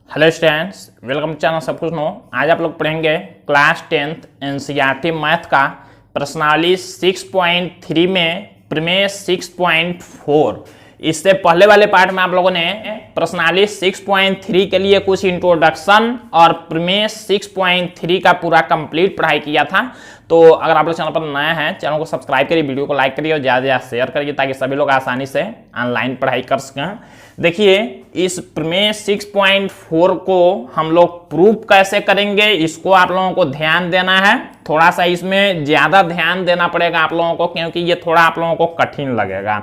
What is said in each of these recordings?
Hello students, welcome channel सब कुछ no. आज आप लोग पढ़ेंगे क्लास 10th एनसीईआरटी मैथ का प्रश्नावली 6.3 में प्रमेय 6.4। इससे पहले वाले पार्ट में आप लोगों ने प्रश्नावली 6.3 के लिए कुछ इंट्रोडक्शन और प्रमेय 6.3 का पूरा कंप्लीट पढ़ाई किया था। तो अगर आप लोग चैनल पर नया हैं, चैनल को सब्सक्राइब करिए, वीडियो को लाइक करिए और ज़्यादा से ज़्यादा शेयर करिए ताकि सभी लोग आसानी से ऑनलाइन पढ़ाई कर सकें। देखिए, इस प्रमेय 6.4 को हम लोग प्रूफ कैसे करेंगे, इसको आप लोगों को ध्यान देना है। थोड़ा सा इसमें ज़्यादा ध्यान देना पड़ेगा आप लोगों को, क्योंकि ये थोड़ा आप लोगों को कठिन लगेगा।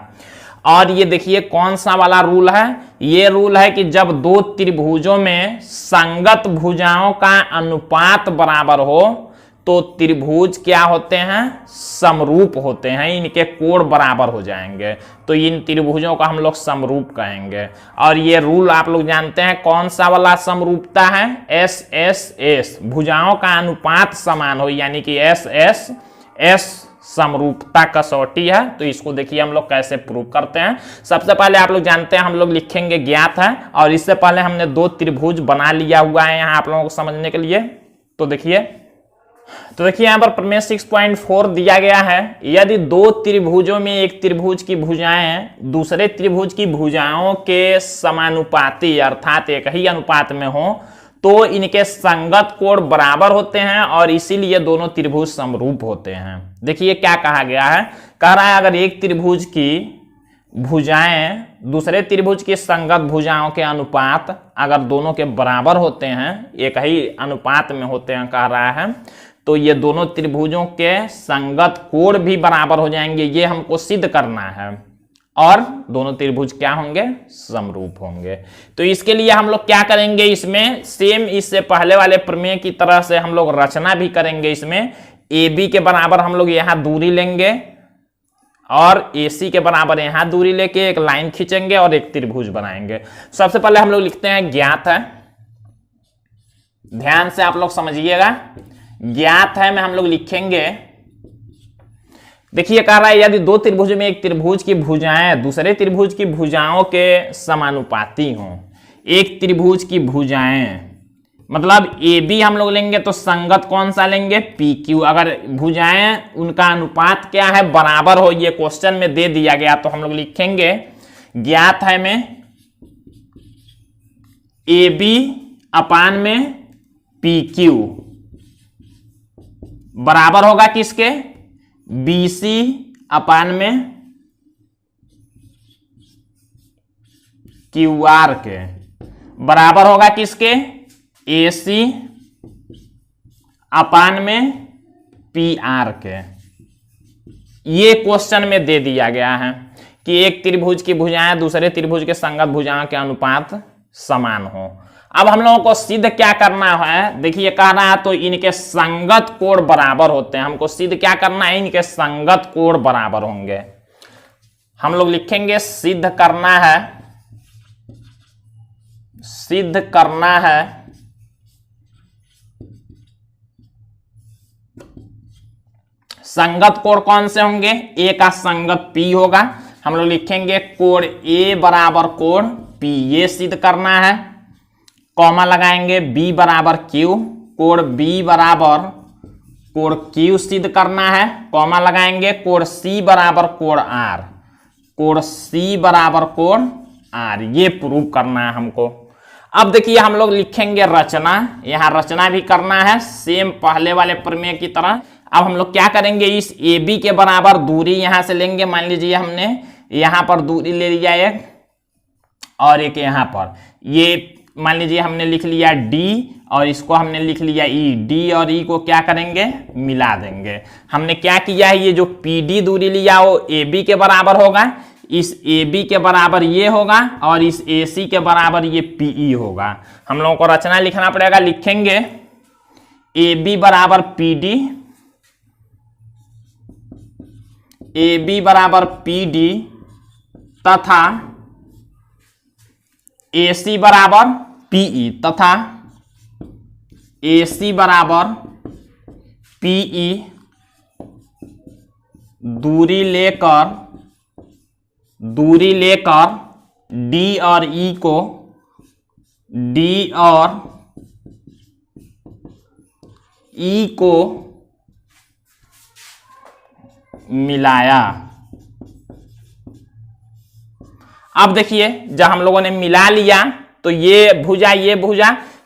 और ये देखिए कौन सा वाला रूल है। ये रूल है कि जब दो त्रिभुजों में संगत भुजाओं का अनुपात बराबर हो तो त्रिभुज क्या होते हैं, समरूप होते हैं, इनके कोण बराबर हो जाएंगे। तो इन त्रिभुजों का हम लोग समरूप कहेंगे। और ये रूल आप लोग जानते हैं कौन सा वाला समरूपता है, एस एस एस, भुजाओं का अनुपात समान हो, यानी कि एस एस एस समरूपता कसौटी है। तो इसको देखिए हम लोग कैसे प्रूव करते हैं। सबसे पहले आप लोग जानते हैं हम लोग लिखेंगे ज्ञात है, और इससे पहले हमने दो त्रिभुज बना लिया हुआ है यहाँ आप लोगों को समझने के लिए। तो देखिए यहाँ पर प्रमेय 6.4 दिया गया है। यदि दो त्रिभुजों में एक त्रिभुज की भुजाएं दूसरे त्रिभुज की भुजाओं के समानुपाती अर्थात एक ही अनुपात में हो तो इनके संगत कोण बराबर होते हैं और इसीलिए दोनों त्रिभुज समरूप होते हैं। देखिए क्या कहा गया है, कह रहा है अगर एक त्रिभुज की भुजाएं दूसरे त्रिभुज की संगत भुजाओं के अनुपात अगर दोनों के बराबर होते हैं, एक ही अनुपात में होते हैं कह रहा है, तो ये दोनों त्रिभुजों के संगत कोण भी बराबर हो जाएंगे। ये हमको सिद्ध करना है और दोनों त्रिभुज क्या होंगे, समरूप होंगे। तो इसके लिए हम लोग क्या करेंगे, इसमें सेम इससे पहले वाले प्रमेय की तरह से हम लोग रचना भी करेंगे। इसमें ए बी के बराबर हम लोग यहाँ दूरी लेंगे और ए सी के बराबर यहाँ दूरी लेके एक लाइन खींचेंगे और एक त्रिभुज बनाएंगे। सबसे पहले हम लोग लिखते हैं ज्ञात है। ध्यान से आप लोग समझिएगा, ज्ञात है में हम लोग लिखेंगे। देखिए कह रहा है यदि दो त्रिभुज में एक त्रिभुज की भुजाएं दूसरे त्रिभुज की भुजाओं के समानुपाती हों। एक त्रिभुज की भुजाएं मतलब ए बी हम लोग लेंगे तो संगत कौन सा लेंगे, पी क्यू। अगर भुजाएं उनका अनुपात क्या है, बराबर हो, ये क्वेश्चन में दे दिया गया, तो हम लोग लिखेंगे ज्ञात है में ए बी अपान में पी क्यू बराबर होगा किसके, बी सी अपान में क्यू आर के बराबर होगा किसके, ए सी अपान में पी आर के। ये क्वेश्चन में दे दिया गया है कि एक त्रिभुज की भुजाएं दूसरे त्रिभुज के संगत भुजाओं के अनुपात समान हो। अब हम लोगों को सिद्ध क्या करना है, देखिए कह रहा है तो इनके संगत कोण बराबर होते हैं। हमको सिद्ध क्या करना है, इनके संगत कोण बराबर होंगे। हम लोग लिखेंगे सिद्ध करना है, सिद्ध करना है संगत कोण कौन से होंगे, ए का संगत पी होगा। हम लोग लिखेंगे कोण ए बराबर कोण पी, ये सिद्ध करना है। कॉमा लगाएंगे, बी बराबर क्यू, कोण बी बराबर कोण क्यू सिद्ध करना है। कॉमा लगाएंगे, कोण सी बराबर कोण आर, कोण सी बराबर कोण आर, ये प्रूव करना है हमको। अब देखिए हम लोग लिखेंगे रचना, यहां रचना भी करना है सेम पहले वाले प्रमेय की तरह। अब हम लोग क्या करेंगे, इस ए बी के बराबर दूरी यहां से लेंगे। मान लीजिए हमने यहां पर दूरी ले लिया एक और एक यहां पर, ये मान लीजिए हमने लिख लिया डी और इसको हमने लिख लिया ई। डी और ई को क्या करेंगे, मिला देंगे। हमने क्या किया है, ये जो पी डी दूरी लिया वो ए बी के बराबर होगा, इस ए बी के बराबर ये होगा और इस ए सी के बराबर ये पी ई होगा। हम लोगों को रचना लिखना पड़ेगा, लिखेंगे ए बी बराबर पी डी, ए बी बराबर पी डी तथा ए सी बराबर पीई तथा ए सी बराबर पीई दूरी लेकर डी और ई को डी और ई को मिलाया। अब देखिए जब हम लोगों ने मिला लिया तो ये भुजा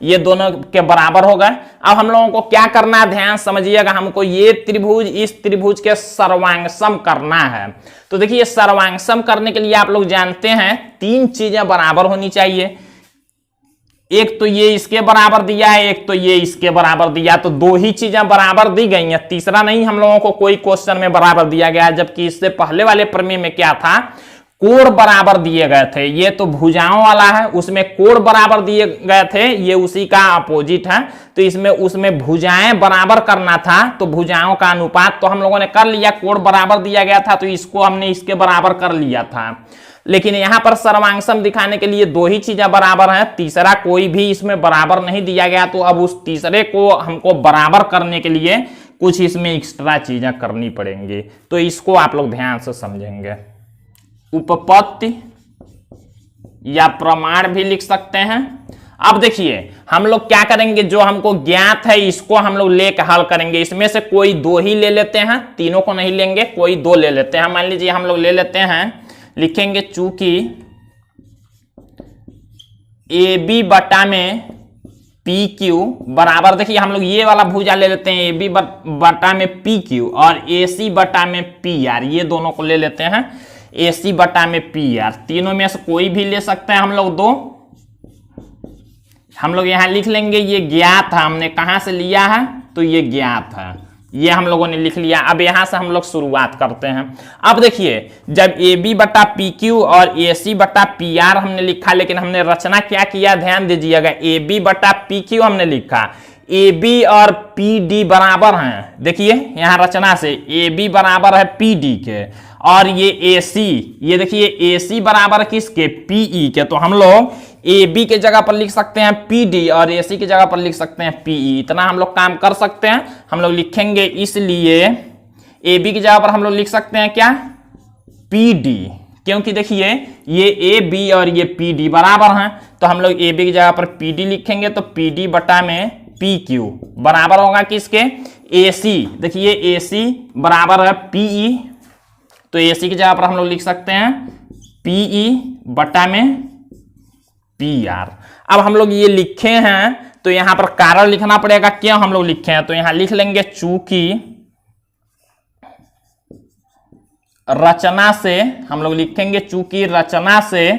ये दोनों के बराबर हो गए। अब हम लोगों को क्या करना है, ध्यान समझिएगा, हमको ये त्रिभुज इस त्रिभुज के सर्वांगसम करना है। तो देखिए सर्वांगसम करने के लिए आप लोग जानते हैं तीन चीजें बराबर होनी चाहिए। एक तो ये इसके बराबर दिया है, एक तो ये इसके बराबर दिया, तो दो ही चीजें बराबर दी गई हैं, तीसरा नहीं हम लोगों को कोई क्वेश्चन में बराबर दिया गया। जबकि इससे पहले वाले प्रमेय में क्या था, कोण बराबर दिए गए थे। ये तो भुजाओं वाला है, उसमें कोण बराबर दिए गए थे, ये उसी का अपोजिट है। तो इसमें उसमें भुजाएं बराबर करना था, तो भुजाओं का अनुपात तो हम लोगों ने कर लिया, कोण बराबर दिया गया था तो इसको हमने इसके बराबर कर लिया था। लेकिन यहां पर सर्वांगसम दिखाने के लिए दो ही चीजें बराबर हैं, तीसरा कोई भी इसमें बराबर नहीं दिया गया। तो अब उस तीसरे को हमको बराबर करने के लिए कुछ इसमें एक्स्ट्रा चीजें करनी पड़ेंगी। तो इसको आप लोग ध्यान से समझेंगे। उपपत्ति या प्रमाण भी लिख सकते हैं। अब देखिए हम लोग क्या करेंगे, जो हमको ज्ञात है इसको हम लोग लेकर हल करेंगे। इसमें से कोई दो ही ले लेते हैं, तीनों को नहीं लेंगे, कोई दो ले लेते हैं। मान लीजिए हम लोग ले लेते हैं, लिखेंगे चूंकि ए बी बटा में पी क्यू बराबर, देखिए हम लोग ये वाला भुजा ले लेते हैं, ए बी बटा में पी क्यू और ए सी बटा में पी आर, ये दोनों को ले लेते हैं, ए सी बटा में पी आर। तीनों में से कोई भी ले सकते हैं हम लोग दो। हम लोग यहां लिख लेंगे ये ज्ञात है, हमने कहां से लिया है, तो ये ज्ञात है, ये हम लोगों ने लिख लिया। अब यहां से हम लोग शुरुआत करते हैं। अब देखिए जब ए बी बटा पी क्यू और ए सी बटा पी आर हमने लिखा, लेकिन हमने रचना क्या किया, ध्यान दीजिएगा, ए बी बटा पी क्यू हमने लिखा, ए बी और पी डी बराबर हैं। देखिए यहां रचना से ए बी बराबर है पी डी के, और ये ए सी, ये देखिए ए सी बराबर किसके, पी ई के। तो हम लोग ए बी के जगह पर लिख सकते हैं पी डी और ए सी की जगह पर लिख सकते हैं पी ई। इतना हम लोग काम कर सकते हैं। हम लोग लिखेंगे, इसलिए ए बी की जगह पर हम लोग लिख सकते हैं क्या, पी डी, क्योंकि देखिए ये ए बी और ये पी डी बराबर हैं। तो हम लोग ए बी की जगह पर पी डी लिखेंगे, तो पी डी बटा में पी क्यू बराबर होगा किसके, ए सी। देखिए ए सी बराबर है पी ई, तो ए सी की जगह पर हम लोग लिख सकते हैं पी ई बटा में पी आर। अब हम लोग ये लिखे हैं तो यहां पर कारण लिखना पड़ेगा, क्यों हम लोग लिखे हैं, तो यहां लिख लेंगे चूंकि रचना से, हम लोग लिखेंगे चूंकि रचना से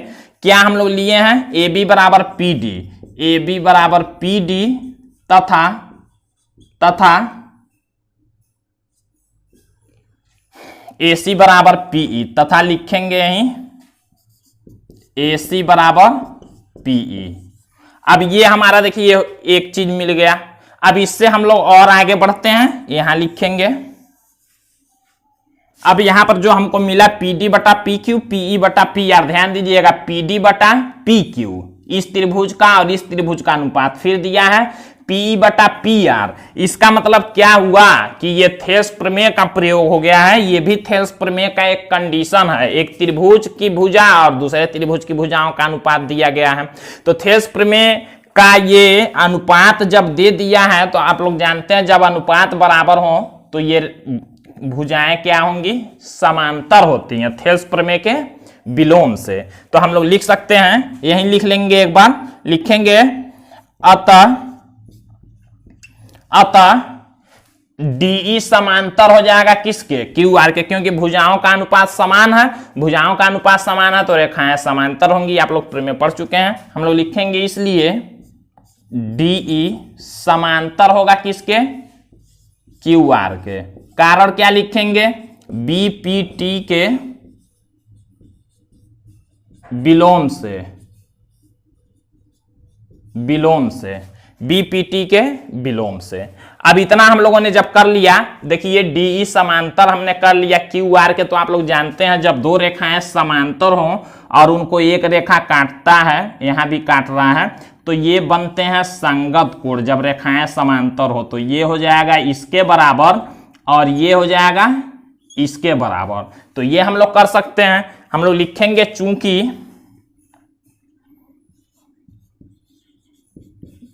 क्या हम लोग लिए हैं, ए बी बराबर पी डी, ए बी बराबर पी डी तथा ए सी बराबर पी ई, तथा लिखेंगे यहीं ए सी बराबर पी ई। अब ये हमारा देखिए एक चीज मिल गया। अब इससे हम लोग और आगे बढ़ते हैं, यहां लिखेंगे, अब यहां पर जो हमको मिला पी डी बटा पी क्यू, पी ई बटा पी आर, ध्यान दीजिएगा पी डी बटा पी क्यू इस त्रिभुज का और इस त्रिभुज का अनुपात, फिर दिया है पी बटा पी आर। इसका मतलब क्या हुआ कि ये थेल्स प्रमेय का प्रयोग हो गया है। ये भी थेल्स प्रमेय का एक कंडीशन है, एक त्रिभुज की भुजा और दूसरे त्रिभुज की भुजाओं का अनुपात दिया गया है। तो थेल्स प्रमेय का ये अनुपात जब दे दिया है, तो आप लोग जानते हैं जब अनुपात बराबर हो तो ये भुजाएं क्या होंगी, समांतर होती हैं, थेल्स प्रमेय के विलोम से। तो हम लोग लिख सकते हैं, यहीं लिख लेंगे, एक बार लिखेंगे, अतः डीई समांतर हो जाएगा किसके, क्यू आर के, क्योंकि भुजाओं का अनुपात समान है। भुजाओं का अनुपात समान है तो रेखाएं समांतर होंगी, आप लोग प्रमेय पढ़ चुके हैं। हम लोग लिखेंगे इसलिए डीई समांतर होगा किसके, क्यू आर के। कारण क्या लिखेंगे, बीपीटी के विलोम से, बीपीटी के विलोम से। अब इतना हम लोगों ने जब कर लिया, देखिए डीई समांतर हमने कर लिया क्यू आर के। तो आप लोग जानते हैं जब दो रेखाएं समांतर हो और उनको एक रेखा काटता है, यहां भी काट रहा है, तो ये बनते हैं संगत कोण। जब रेखाएं समांतर हो तो ये हो जाएगा इसके बराबर और ये हो जाएगा इसके बराबर। तो ये हम लोग कर सकते हैं। हम लोग लिखेंगे चूंकि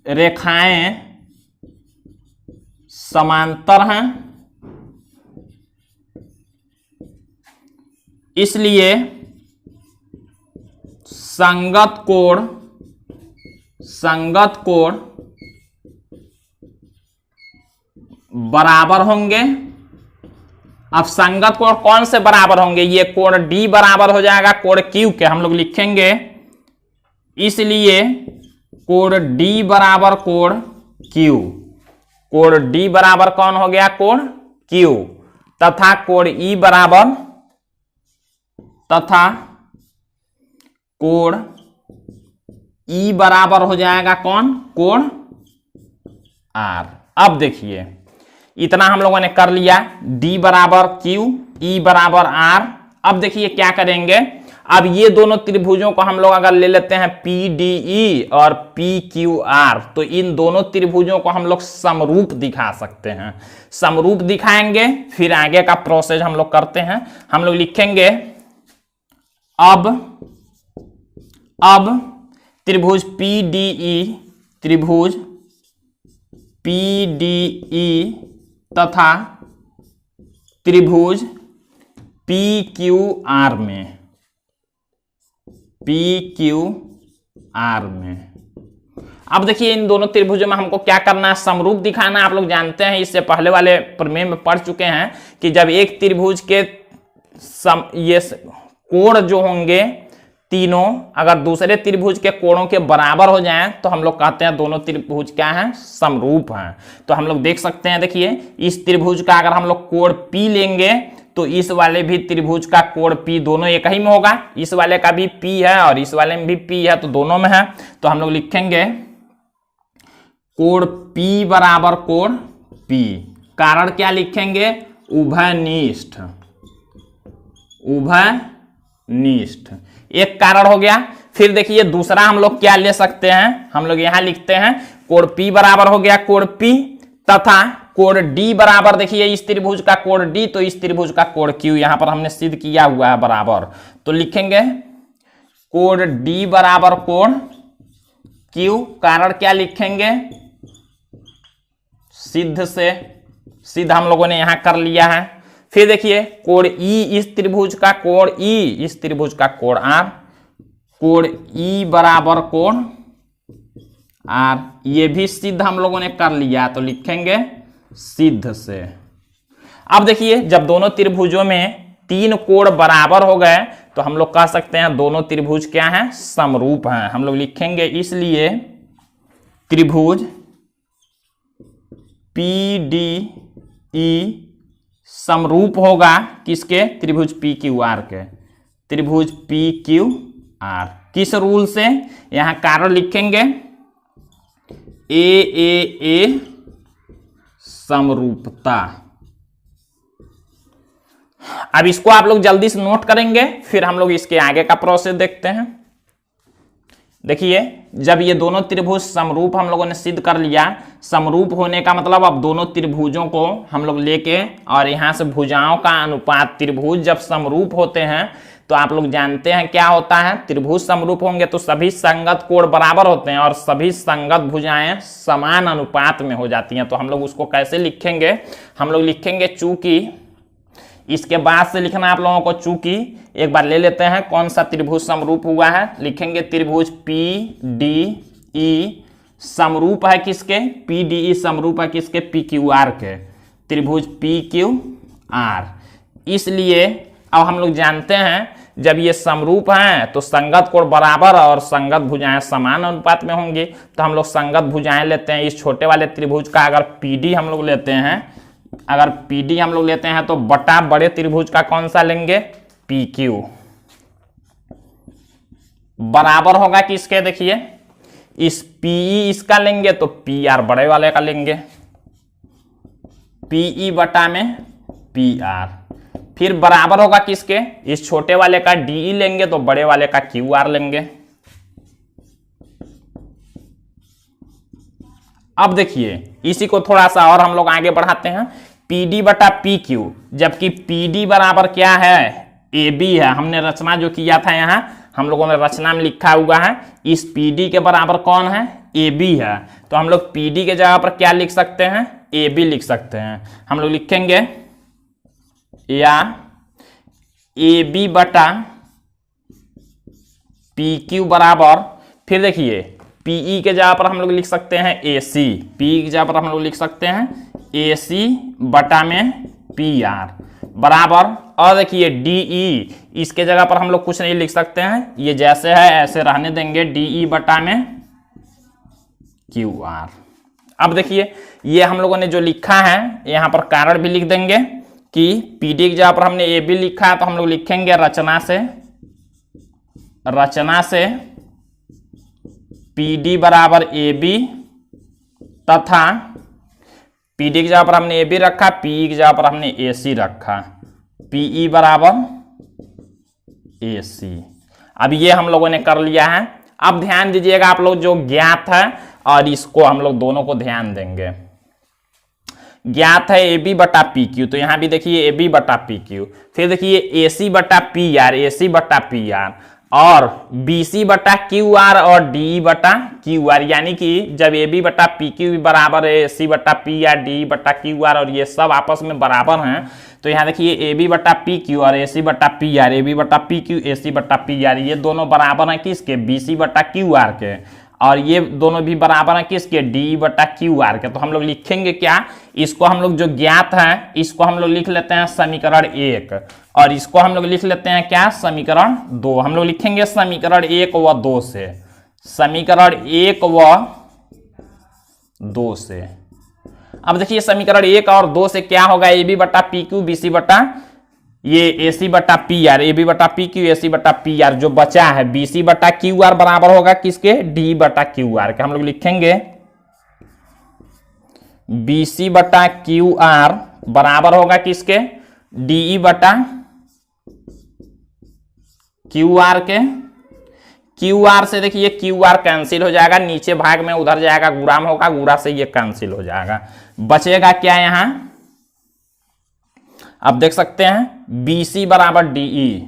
रेखाएं समांतर हैं, इसलिए संगत कोण बराबर होंगे। अब संगत कोण कौन से बराबर होंगे? ये कोण D बराबर हो जाएगा कोण Q के, हम लोग लिखेंगे इसलिए कोण D बराबर कोण Q, कोण D बराबर कौन हो गया? कोण Q, तथा कोण E बराबर, तथा कोण E बराबर हो जाएगा कौन? कोण R। अब देखिए इतना हम लोगों ने कर लिया, D बराबर Q, E बराबर R। अब देखिए क्या करेंगे, अब ये दोनों त्रिभुजों को हम लोग अगर ले लेते हैं PDE और PQR, तो इन दोनों त्रिभुजों को हम लोग समरूप दिखा सकते हैं। समरूप दिखाएंगे, फिर आगे का प्रोसेस हम लोग करते हैं। हम लोग लिखेंगे अब त्रिभुज PDE तथा त्रिभुज PQR में अब देखिए इन दोनों त्रिभुजों में हमको क्या करना है? समरूप दिखाना। आप लोग जानते हैं, इससे पहले वाले प्रमेय में पढ़ चुके हैं कि जब एक त्रिभुज के ये कोण जो होंगे तीनों अगर दूसरे त्रिभुज के कोणों के बराबर हो जाएं तो हम लोग कहते हैं दोनों त्रिभुज क्या हैं? समरूप हैं। तो हम लोग देख सकते हैं, देखिए इस त्रिभुज का अगर हम लोग कोण P लेंगे तो इस वाले भी त्रिभुज का कोण P दोनों एक ही में होगा। इस वाले का भी P है और इस वाले में भी P है, तो दोनों में है। तो हम लोग लिखेंगे कोण P बराबर कोण P। कारण क्या लिखेंगे? उभयनिष्ठ। एक कारण हो गया। फिर देखिए दूसरा हम लोग क्या ले सकते हैं? हम लोग यहां लिखते हैं कोण P बराबर हो गया कोण P, तथा कोण D बराबर, देखिए इस त्रिभुज का कोण D तो इस त्रिभुज का कोण Q, यहां पर हमने सिद्ध किया हुआ है बराबर। तो लिखेंगे कोण D बराबर कोण Q। कारण क्या लिखेंगे? सिद्ध हम लोगों ने यहां कर लिया है। फिर देखिए कोण E, इस त्रिभुज का कोण E, इस त्रिभुज का कोण R, कोण E बराबर कोण R, ये भी सिद्ध हम लोगों ने कर लिया, तो लिखेंगे सिद्ध से। अब देखिए जब दोनों त्रिभुजों में तीन कोण बराबर हो गए तो हम लोग कह सकते हैं दोनों त्रिभुज क्या हैं? समरूप हैं। हम लोग लिखेंगे इसलिए त्रिभुज PDE समरूप होगा किसके? त्रिभुज PQR के, त्रिभुज PQR। किस रूल से? यहां कारण लिखेंगे AAA समरूपता। अब इसको आप लोग जल्दी से नोट करेंगे, फिर हम लोग इसके आगे का प्रोसेस देखते हैं। देखिए जब ये दोनों त्रिभुज समरूप हम लोगों ने सिद्ध कर लिया, समरूप होने का मतलब अब दोनों त्रिभुजों को हम लोग लेके और यहां से भुजाओं का अनुपात, त्रिभुज जब समरूप होते हैं तो आप लोग जानते हैं क्या होता है? त्रिभुज समरूप होंगे तो सभी संगत कोण बराबर होते हैं और सभी संगत भुजाएं समान अनुपात में हो जाती हैं। तो हम लोग उसको कैसे लिखेंगे? हम लोग लिखेंगे चूंकि, इसके बाद से लिखना आप लोगों को चूंकि। एक बार ले लेते हैं कौन सा त्रिभुज समरूप हुआ है। लिखेंगे त्रिभुज PDE समरूप है किसके? PDE समरूप है किसके? PQR के, त्रिभुज PQR। इसलिए अब हम लोग जानते हैं जब ये समरूप हैं तो संगत कोण बराबर और संगत भुजाएं समान अनुपात में होंगी। तो हम लोग संगत भुजाएं लेते हैं। इस छोटे वाले त्रिभुज का अगर PD हम लोग लेते हैं, अगर PD हम लोग लेते हैं तो बटा बड़े त्रिभुज का कौन सा लेंगे? PQ बराबर होगा किसके? देखिए इस PE इसका लेंगे तो PR बड़े वाले का लेंगे, PE बटा में PR। फिर बराबर होगा किसके? इस छोटे वाले का DE लेंगे तो बड़े वाले का QR लेंगे। अब देखिए इसी को थोड़ा सा और हम लोग आगे बढ़ाते हैं। PD बटा PQ, जबकि PD बराबर क्या है? AB है। हमने रचना जो किया था यहाँ हम लोगों ने रचना में लिखा हुआ है, इस PD के बराबर कौन है? ए बी है, तो हम लोग पी डी के जगह पर क्या लिख सकते हैं, ए बी लिख सकते हैं। हम लोग लिखेंगे या ए बी बटा पी क्यू बराबर, फिर देखिए पीई के जगह पर हम लोग लिख सकते हैं ए सी, पी की जगह पर हम लोग लिख सकते हैं ए सी बटा में पी आर बराबर, और देखिए डीई, इसके जगह पर हम लोग कुछ नहीं लिख सकते हैं, ये जैसे है ऐसे रहने देंगे, डीई बटा में क्यू आर। अब देखिए ये हम लोगों ने जो लिखा है यहां पर कारण भी लिख देंगे कि पीडी की जगह पर हमने ए बी लिखा है, तो हम लोग लिखेंगे रचना से पीडी बराबर ए बी, तथा पीडी की जगह पर हमने ए बी रखा, पीई की जगह पर हमने ए सी रखा, पीई बराबर ए सी। अब ये हम लोगों ने कर लिया है। अब ध्यान दीजिएगा आप लोग, जो ज्ञात है और इसको हम लोग दोनों को ध्यान देंगे। ज्ञात है ए बी बटा पी क्यू, तो यहां भी देखिए ए बी बटा पी क्यू, फिर देखिए ए सी बटा पी आर, ए सी बटा पी आर, और बी सी बटा क्यू आर और डी बटा क्यू आर, यानी कि जब ए बी बटा पी क्यू बराबर है ए सी बटा पी आर, डी बटा क्यू आर, और ये सब आपस में बराबर हैं, तो यहाँ देखिए ए बी बटा पी क्यू और ए सी बटा पी आर, ए बी बटा पी क्यू ए सी बटा पी आर, ये दोनों बराबर हैं किसके, बी सी बटा क्यू आर के, और ये दोनों भी बराबर हैं किसके, डी बटा क्यू आर के। तो हम लोग लिखेंगे क्या, इसको हम लोग जो ज्ञात है इसको हम लोग लिख लेते हैं समीकरण 1, और इसको हम लोग लिख लेते हैं क्या, समीकरण 2। हम लोग लिखेंगे समीकरण 1 व 2 से, समीकरण 1 व 2 से। अब देखिए समीकरण 1 और 2 से क्या होगा, ए बी बटा पी क्यू, बी सी बटा ये ए सी बटा पी आर, ए बी बटा पी क्यू, ए सी बटा पी आर, जो बचा है बी सी बटा क्यू आर बराबर होगा किसके, डी बटा क्यू आर के। हम लोग लिखेंगे बी सी बटा क्यू आर बराबर होगा किसके, डी बटा क्यू आर के। क्यू आर से देखिए क्यू आर कैंसिल हो जाएगा, नीचे भाग में उधर जाएगा, गुणाम होगा, गुणा से ये कैंसिल हो जाएगा, बचेगा क्या यहां, अब देख सकते हैं बी सी बराबर डीई,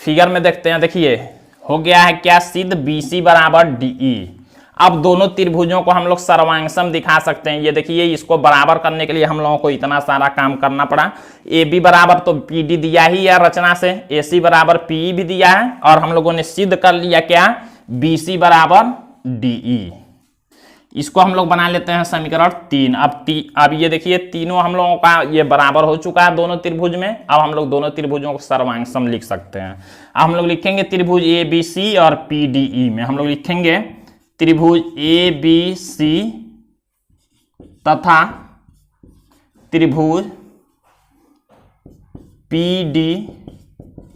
फिगर में देखते हैं, देखिए हो गया है क्या सिद्ध, बी सी बराबर डीई। अब दोनों त्रिभुजों को हम लोग सर्वांगसम दिखा सकते हैं। ये देखिए इसको बराबर करने के लिए हम लोगों को इतना सारा काम करना पड़ा। ए बी बराबर तो पी डी दिया ही है रचना से, ए सी बराबर पीई भी दिया है, और हम लोगों ने सिद्ध कर लिया क्या, बी सी बराबर डीई। इसको हम लोग बना लेते हैं समीकरण 3। अब ये देखिए तीनों हम लोगों का ये बराबर हो चुका है दोनों त्रिभुज में। अब हम लोग दोनों त्रिभुजों को सर्वांगसम लिख सकते हैं। अब हम लोग लिखेंगे त्रिभुज ए बी सी और पी डी ई में हम लोग लिखेंगे त्रिभुज ए बी सी तथा त्रिभुज पी डी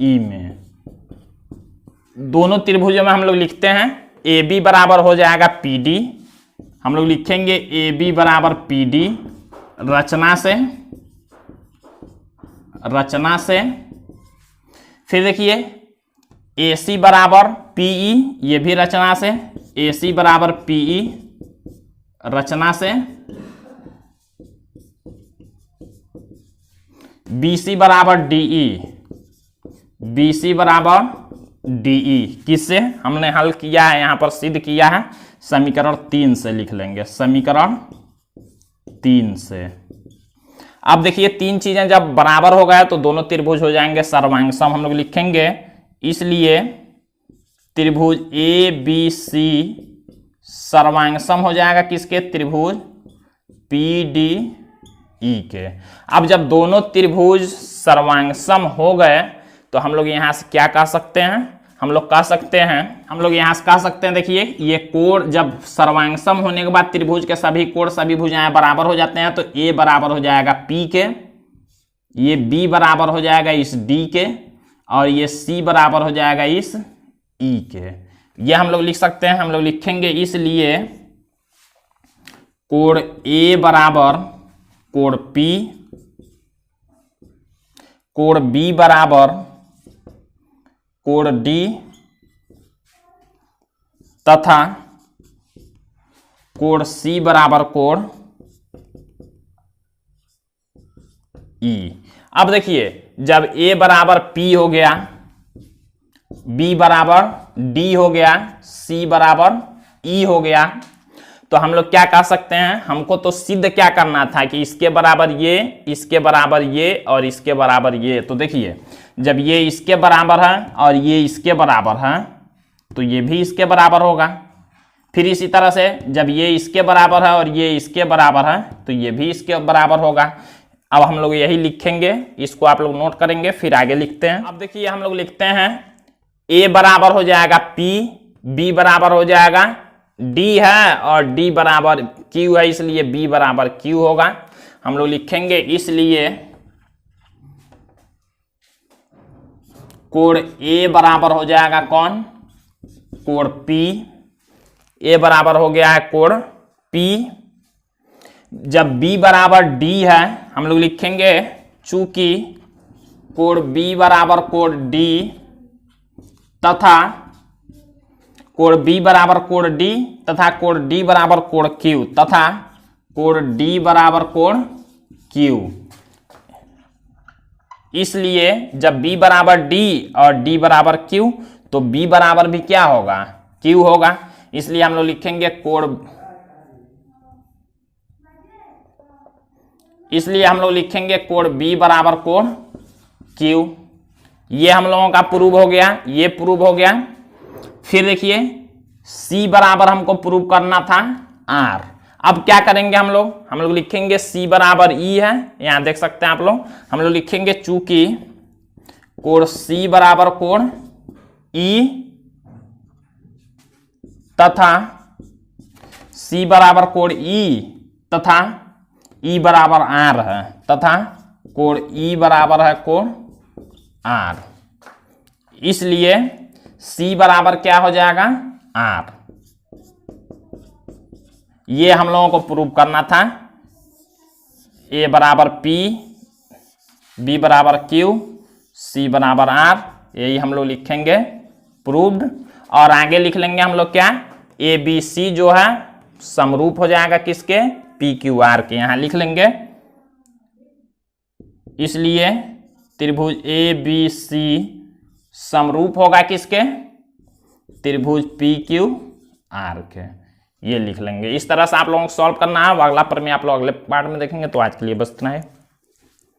ई में, दोनों त्रिभुजों में हम लोग लिखते हैं ए बी बराबर हो जाएगा पी डी, हम लोग लिखेंगे ए बी बराबर पी डी रचना से, फिर देखिए ए सी बराबर पीई, ये भी रचना से, ए सी बराबर पीई रचना से, बी सी बराबर डीई, बी सी बराबर डीई, किससे हमने हल किया है, यहां पर सिद्ध किया है, समीकरण 3 से लिख लेंगे, समीकरण 3 से। अब देखिए तीन चीजें जब बराबर हो गए तो दोनों त्रिभुज हो जाएंगे सर्वांगसम, हम लोग लिखेंगे, इसलिए त्रिभुज ए बी सी सर्वांगसम हो जाएगा किसके, त्रिभुज पी डी ई के। अब जब दोनों त्रिभुज सर्वांगसम हो गए तो हम लोग यहां से क्या कह सकते हैं, हम लोग कह सकते हैं देखिए ये कोण जब सर्वांगसम होने के बाद त्रिभुज के सभी कोण सभी भुजाएं बराबर हो जाते हैं, तो ए बराबर हो जाएगा पी के, ये बी बराबर हो जाएगा इस डी के, और ये सी बराबर हो जाएगा इस ई के। ये हम लोग लिख सकते हैं, हम लोग लिखेंगे इसलिए कोण ए बराबर कोण पी, कोण बी बराबर कोण डी तथा कोण सी बराबर कोण ई। अब देखिए जब ए बराबर पी हो गया B बराबर D हो गया, C बराबर E हो गया। तो हम लोग क्या कह सकते हैं, हमको तो सिद्ध क्या करना था कि इसके बराबर ये, इसके बराबर ये और इसके बराबर ये। तो देखिए जब ये इसके बराबर है और ये इसके बराबर है तो ये भी इसके बराबर होगा। फिर इसी तरह से जब ये इसके बराबर है और ये इसके बराबर है तो ये भी इसके बराबर होगा। अब हम लोग यही लिखेंगे, इसको आप लोग नोट करेंगे, फिर आगे लिखते हैं। अब देखिए हम लोग लिखते हैं A बराबर हो जाएगा P, B बराबर हो जाएगा D है और D बराबर Q है, इसलिए B बराबर Q होगा। हम लोग लिखेंगे इसलिए कोण A बराबर हो जाएगा कौन, कोण P। A बराबर हो गया है कोण P। जब B बराबर D है हम लोग लिखेंगे चूंकि कोण B बराबर कोण D तथा कोण B बराबर कोण D तथा कोण D बराबर कोण Q तथा कोण D बराबर कोण Q। इसलिए जब B बराबर D और D बराबर Q तो B बराबर भी क्या होगा, Q होगा। इसलिए हम लोग लिखेंगे कोण, इसलिए हम लोग लिखेंगे कोण B बराबर कोण Q। ये हम लोगों का प्रूव हो गया, ये प्रूव हो गया। फिर देखिए C बराबर हमको प्रूव करना था R। अब क्या करेंगे हम लोग लिखेंगे C बराबर E है, यहां देख सकते हैं आप लोग। हम लोग लिखेंगे चूंकि कोण C बराबर कोण E तथा C बराबर कोण E तथा E बराबर R है तथा कोण E बराबर है कोण R। इसलिए C बराबर क्या हो जाएगा, R। ये हम लोगों को प्रूव करना था। A बराबर P, B बराबर Q, C बराबर R, यही हम लोग लिखेंगे प्रूव्ड। और आगे लिख लेंगे हम लोग क्या, ABC जो है समरूप हो जाएगा किसके, PQR के, यहां लिख लेंगे। इसलिए त्रिभुज ABC समरूप होगा किसके, त्रिभुज PQR के, ये लिख लेंगे। इस तरह से आप लोगों को सॉल्व करना है। अगला प्रमेय आप लोग अगले पार्ट में देखेंगे। तो आज के लिए बस इतना है।